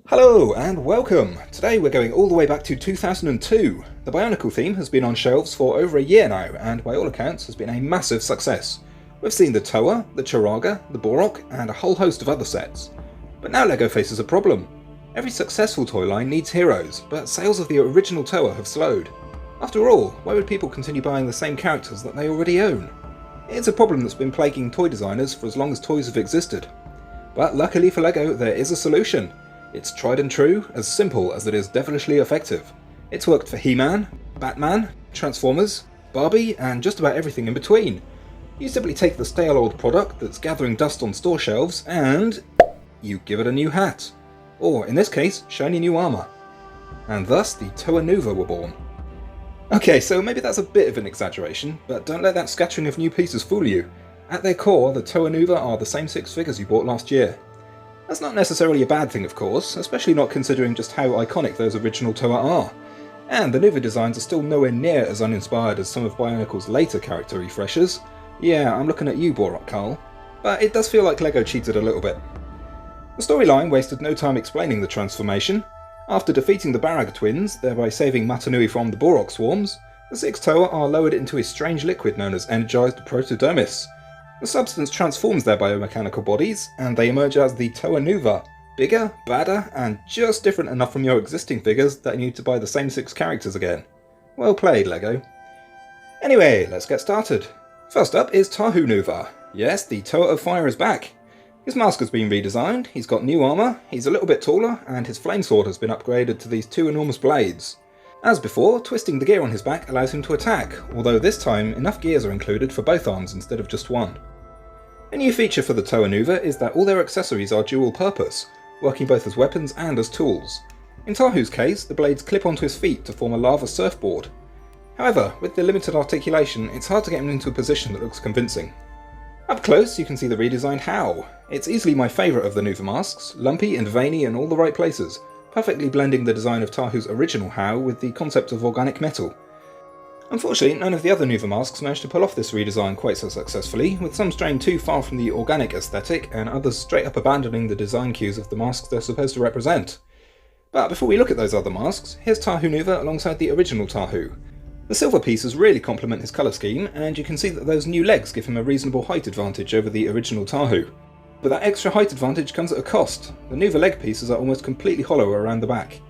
Hello and welcome! Today we're going all the way back to 2002. The Bionicle theme has been on shelves for over a year now and by all accounts has been a massive success. We've seen the Toa, the Chiraga, the Borok and a whole host of other sets. But now LEGO faces a problem. Every successful toy line needs heroes, but sales of the original Toa have slowed. After all, why would people continue buying the same characters that they already own? It's a problem that's been plaguing toy designers for as long as toys have existed. But luckily for LEGO, there is a solution. It's tried and true, as simple as it is devilishly effective. It's worked for He-Man, Batman, Transformers, Barbie, and just about everything in between. You simply take the stale old product that's gathering dust on store shelves and you give it a new hat. Or, in this case, shiny new armour. And thus the Toa Nuva were born. Okay, so maybe that's a bit of an exaggeration, but don't let that scattering of new pieces fool you. At their core, the Toa Nuva are the same 6 figures you bought last year. That's not necessarily a bad thing, of course, especially not considering just how iconic those original Toa are. And the Nuva designs are still nowhere near as uninspired as some of Bionicle's later character refreshers. Yeah, I'm looking at you, Borok Carl. But it does feel like LEGO cheated a little bit. The storyline wasted no time explaining the transformation. After defeating the Barag twins, thereby saving Matanui from the Borok swarms, the 6 Toa are lowered into a strange liquid known as energized protodermis. The substance transforms their biomechanical bodies, and they emerge as the Toa Nuva, bigger, badder, and just different enough from your existing figures that you need to buy the same 6 characters again. Well played, LEGO. Anyway, let's get started. First up is Tahu Nuva. Yes, the Toa of Fire is back. His mask has been redesigned, he's got new armour, he's a little bit taller, and his flame sword has been upgraded to these 2 enormous blades. As before, twisting the gear on his back allows him to attack, although this time enough gears are included for both arms instead of just one. A new feature for the Toa Nuva is that all their accessories are dual purpose, working both as weapons and as tools. In Tahu's case, the blades clip onto his feet to form a lava surfboard. However, with the limited articulation, it's hard to get him into a position that looks convincing. Up close, you can see the redesigned How. It's easily my favourite of the Nuva masks, lumpy and veiny in all the right places, perfectly blending the design of Tahu's original How with the concept of organic metal. Unfortunately, none of the other Nuva masks managed to pull off this redesign quite so successfully, with some straying too far from the organic aesthetic and others straight up abandoning the design cues of the masks they're supposed to represent. But before we look at those other masks, here's Tahu Nuva alongside the original Tahu. The silver pieces really complement his colour scheme, and you can see that those new legs give him a reasonable height advantage over the original Tahu. But that extra height advantage comes at a cost. The Nuva leg pieces are almost completely hollow around the back.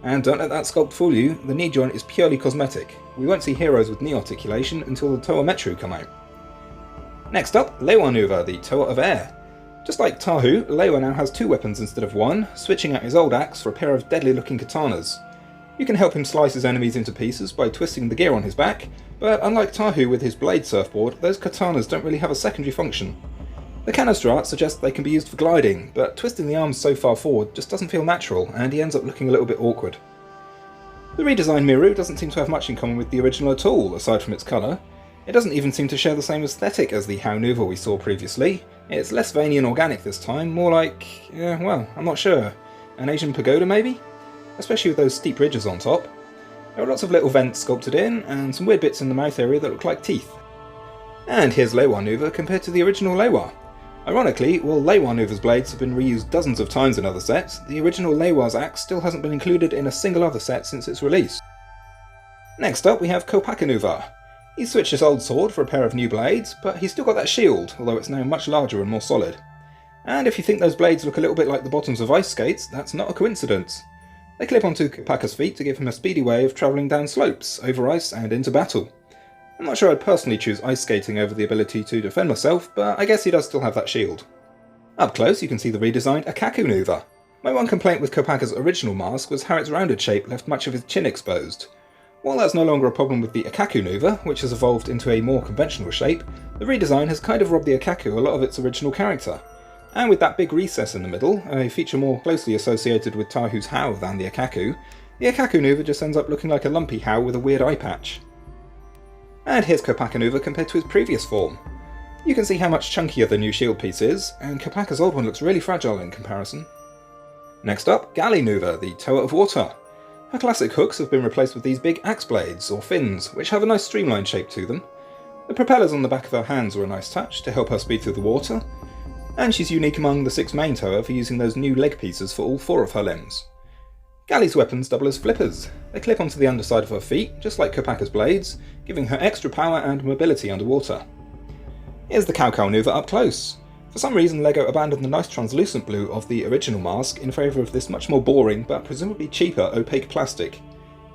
And don't let that sculpt fool you, the knee joint is purely cosmetic. We won't see heroes with knee articulation until the Toa Metru come out. Next up, Lewa Nuva, the Toa of Air. Just like Tahu, Lewa now has 2 weapons instead of 1, switching out his old axe for a pair of deadly looking katanas. You can help him slice his enemies into pieces by twisting the gear on his back, but unlike Tahu with his blade surfboard, those katanas don't really have a secondary function. The canister art suggests they can be used for gliding, but twisting the arms so far forward just doesn't feel natural, and he ends up looking a little bit awkward. The redesigned Miru doesn't seem to have much in common with the original at all, aside from its colour. It doesn't even seem to share the same aesthetic as the How Nuva we saw previously. It's less veiny and organic this time, more like, well, I'm not sure. An Asian pagoda maybe? Especially with those steep ridges on top. There are lots of little vents sculpted in, and some weird bits in the mouth area that look like teeth. And here's Lewa Nuva compared to the original Lewa. Ironically, while Lewa Nuva's blades have been reused dozens of times in other sets, the original Lewa's axe still hasn't been included in a single other set since its release. Next up we have Kopaka Nova. He's switched his old sword for a pair of new blades, but he's still got that shield, although it's now much larger and more solid. And if you think those blades look a little bit like the bottoms of ice skates, that's not a coincidence. They clip onto Kopaka's feet to give him a speedy way of travelling down slopes, over ice and into battle. I'm not sure I'd personally choose ice skating over the ability to defend myself, but I guess he does still have that shield. Up close you can see the redesigned Akaku Nova. My one complaint with Kopaka's original mask was how its rounded shape left much of his chin exposed. While that's no longer a problem with the Akaku Nova, which has evolved into a more conventional shape, the redesign has kind of robbed the Akaku a lot of its original character. And with that big recess in the middle, a feature more closely associated with Tahu's How than the Akaku Nova just ends up looking like a lumpy How with a weird eye patch. And here's Kopaka Nova compared to his previous form. You can see how much chunkier the new shield piece is, and Kopaka's old one looks really fragile in comparison. Next up, Gali Nuva, the Toa of Water. Her classic hooks have been replaced with these big axe blades, or fins, which have a nice streamlined shape to them. The propellers on the back of her hands are a nice touch to help her speed through the water, And she's unique among the 6 main Toa for using those new leg pieces for all 4 of her limbs. Gali's weapons double as flippers. They clip onto the underside of her feet, just like Kopaka's blades, giving her extra power and mobility underwater. Here's the Akaku Nova up close. For some reason, LEGO abandoned the nice translucent blue of the original mask in favour of this much more boring but presumably cheaper opaque plastic.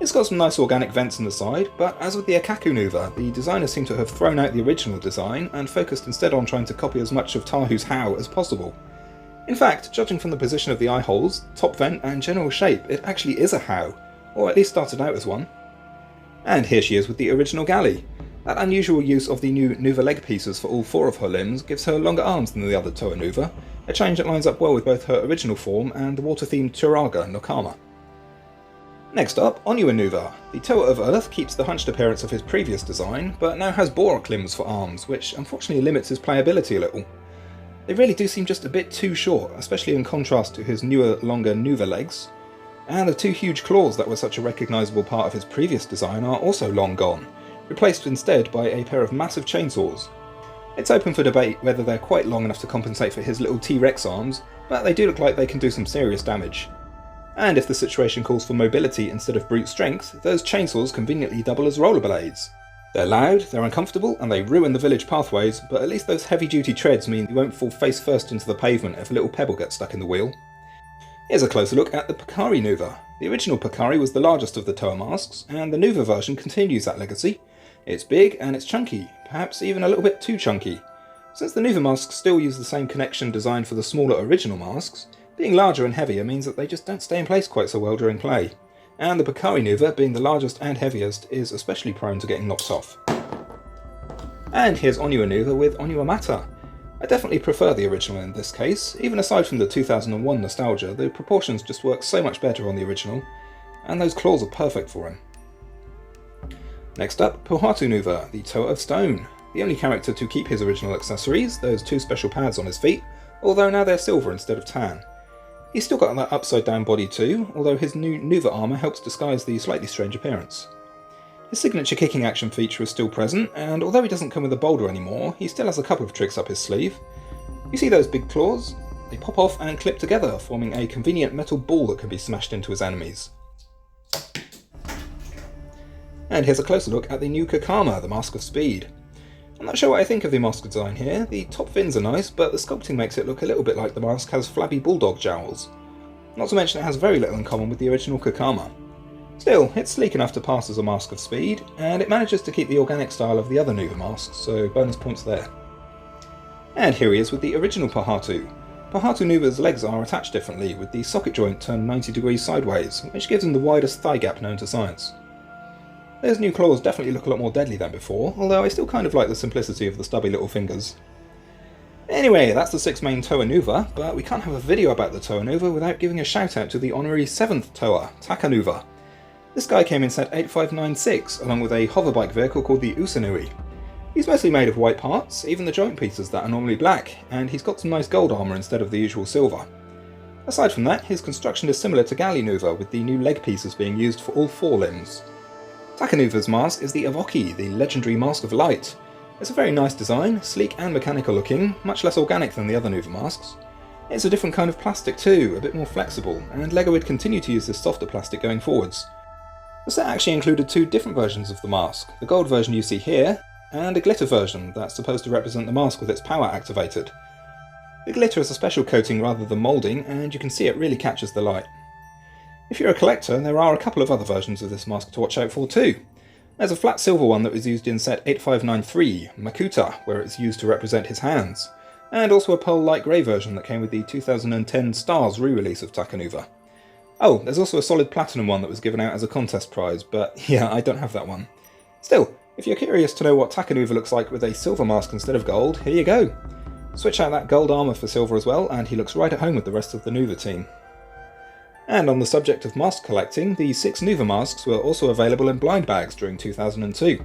It's got some nice organic vents on the side, but as with the Akaku Nova, the designers seem to have thrown out the original design and focused instead on trying to copy as much of Tahu's how as possible. In fact, judging from the position of the eye holes, top vent and general shape, it actually is a how, or at least started out as one. And here she is with the original Gali. That unusual use of the new Nuva leg pieces for all 4 of her limbs gives her longer arms than the other Toa Nuva, a change that lines up well with both her original form and the water-themed Charaga Nokama. Next up, Onua Nuva. The Toa of Earth keeps the hunched appearance of his previous design, but now has Borok limbs for arms, which unfortunately limits his playability a little. They really do seem just a bit too short, especially in contrast to his newer, longer Nuva legs. And the 2 huge claws that were such a recognisable part of his previous design are also long gone, replaced instead by a pair of massive chainsaws. It's open for debate whether they're quite long enough to compensate for his little T-Rex arms, but they do look like they can do some serious damage. And if the situation calls for mobility instead of brute strength, those chainsaws conveniently double as rollerblades. They're loud, they're uncomfortable, and they ruin the village pathways, but at least those heavy-duty treads mean you won't fall face first into the pavement if a little pebble gets stuck in the wheel. Here's a closer look at the Pokari Nuva. The original Pokari was the largest of the Toa masks, and the Nuva version continues that legacy. It's big and it's chunky, perhaps even a little bit too chunky. Since the Nuva masks still use the same connection designed for the smaller original masks, being larger and heavier means that they just don't stay in place quite so well during play. And the Pokari Nuva, being the largest and heaviest, is especially prone to getting knocked off. And here's Onua Nuva with Onua Mata. I definitely prefer the original in this case. Even aside from the 2001 nostalgia, the proportions just work so much better on the original, and those claws are perfect for him. Next up, Pohatu Nuva, the Toa of Stone. The only character to keep his original accessories, those 2 special pads on his feet, although now they're silver instead of tan. He's still got that upside down body too, although his new Nuva armour helps disguise the slightly strange appearance. His signature kicking action feature is still present, and although he doesn't come with a boulder anymore, he still has a couple of tricks up his sleeve. You see those big claws? They pop off and clip together, forming a convenient metal ball that can be smashed into his enemies. And here's a closer look at the new Kakama, the Mask of Speed. I'm not sure what I think of the mask design here. The top fins are nice, but the sculpting makes it look a little bit like the mask has flabby bulldog jowls. Not to mention it has very little in common with the original Kakama. Still, it's sleek enough to pass as a Mask of Speed, and it manages to keep the organic style of the other Nuva masks, so bonus points there. And here he is with the original Pohatu. Pohatu Nuva's legs are attached differently, with the socket joint turned 90 degrees sideways, which gives him the widest thigh gap known to science. Those new claws definitely look a lot more deadly than before, although I still kind of like the simplicity of the stubby little fingers. Anyway, that's the 6 main Toa Nuva, but we can't have a video about the Toa Nuva without giving a shout out to the honorary 7th Toa, Tahu Nova. This guy came in set 8596, along with a hoverbike vehicle called the Usanui. He's mostly made of white parts, even the joint pieces that are normally black, and he's got some nice gold armour instead of the usual silver. Aside from that, his construction is similar to Gali Nuva, with the new leg pieces being used for all 4 limbs. Tahu Nova's mask is the Avoki, the legendary Mask of Light. It's a very nice design, sleek and mechanical looking, much less organic than the other Nuva masks. It's a different kind of plastic too, a bit more flexible, and LEGO would continue to use this softer plastic going forwards. The set actually included 2 different versions of the mask, the gold version you see here, and a glitter version that's supposed to represent the mask with its power activated. The glitter is a special coating rather than moulding, and you can see it really catches the light. If you're a collector, there are a couple of other versions of this mask to watch out for too. There's a flat silver one that was used in set 8593, Makuta, where it's used to represent his hands, and also a pearl light grey version that came with the 2010 Stars re-release of Tahu Nova. Oh, there's also a solid platinum one that was given out as a contest prize, but yeah, I don't have that one. Still, if you're curious to know what Tahu Nova looks like with a silver mask instead of gold, here you go. Switch out that gold armour for silver as well, and he looks right at home with the rest of the Nuva team. And on the subject of mask collecting, the 6 Nuva masks were also available in blind bags during 2002.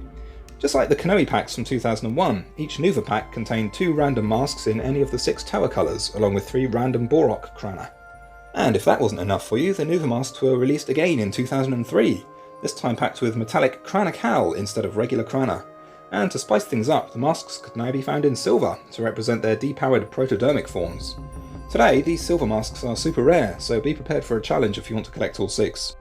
Just like the Kanoe packs from 2001, each Nuva pack contained 2 random masks in any of the 6 Toa colours, along with 3 random Borok Krana. And if that wasn't enough for you, the Nuva masks were released again in 2003, this time packed with metallic Krana Cal instead of regular Krana. And to spice things up, the masks could now be found in silver to represent their depowered protodermic forms. Today, these silver masks are super rare, so be prepared for a challenge if you want to collect all 6.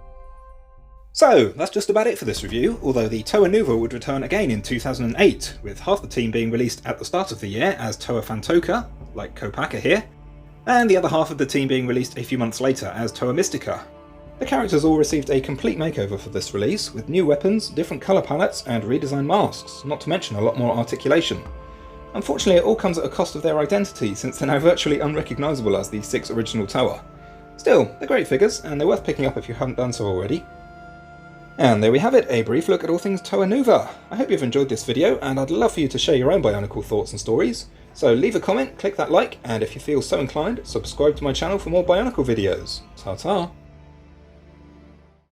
So, that's just about it for this review, although the Toa Nuva would return again in 2008, with half the team being released at the start of the year as Toa Fantoka, like Kopaka here, and the other half of the team being released a few months later as Toa Mystica. The characters all received a complete makeover for this release, with new weapons, different colour palettes, and redesigned masks, not to mention a lot more articulation. Unfortunately, it all comes at a cost of their identity, since they're now virtually unrecognisable as the 6 original Toa. Still, they're great figures, and they're worth picking up if you haven't done so already. And there we have it, a brief look at all things Toa Nuva. I hope you've enjoyed this video, and I'd love for you to share your own Bionicle thoughts and stories. So leave a comment, click that like, and if you feel so inclined, subscribe to my channel for more Bionicle videos. Ta-ta!